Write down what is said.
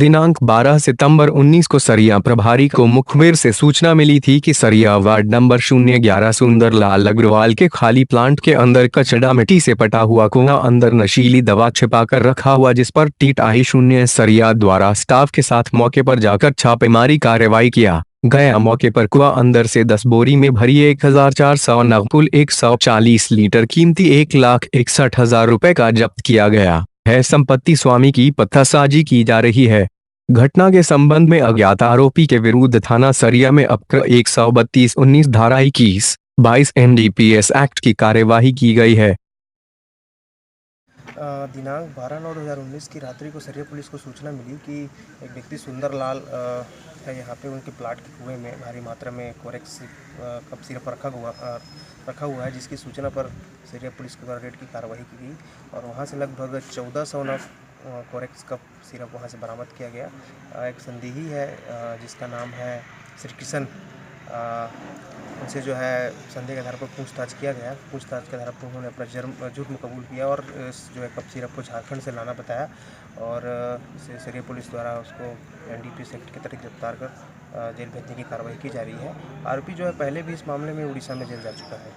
दिनांक 12 सितंबर 19 को सरिया प्रभारी को मुखबिर से सूचना मिली थी कि सरिया वार्ड नंबर 011 सुंदरलाल अग्रवाल के खाली प्लांट के अंदर कचड़ा मिट्टी से पटा हुआ कुआं अंदर नशीली दवा छिपाकर रखा हुआ, जिस पर टीट-0 सरिया द्वारा स्टाफ के साथ मौके पर जाकर छापेमारी कार्रवाई किया गया। मौके पर कुआं अंदर से 10 बोरी में भरी 1400 नग कुल 140 लीटर कीमती 1,61,000 रुपए का जब्त किया गया है। संपत्ति स्वामी की पत्थरसाजी की जा रही है। घटना के संबंध में अज्ञात आरोपी के विरुद्ध थाना सरिया में अपकृ 132-19 धारा 21-22 एनडीपीएस एक्ट की कार्यवाही की गई है। दिनांक 12/9/2019 की रात्रि को सरिया पुलिस को सूचना मिली कि एक व्यक्ति सुंदरलाल है यहाँ पे उनके प्लाट के कुएं में भारी मात्रा में कोरेक्स कप सिरप रखा हुआ है, जिसकी सूचना पर सरिया पुलिस के द्वारा रेड की कार्रवाई की गई और वहाँ से लगभग 1400 नग कोरेक्स कप सिरप वहाँ से बरामद किया गया। एक संदेही है जिसका नाम है श्री किशन, उनसे जो है संदेह के आधार पर पूछताछ किया गया। पूछताछ के आधार पर उन्होंने अपना जुर्म कबूल किया और जो है कप सिरप को झारखंड से लाना बताया और इसे सरिया पुलिस द्वारा उसको एनडीपीएस एक्ट के तहत गिरफ्तार कर जेल भेजने की कार्रवाई की जा रही है। आरोपी जो है पहले भी इस मामले में उड़ीसा में जेल जा चुका है।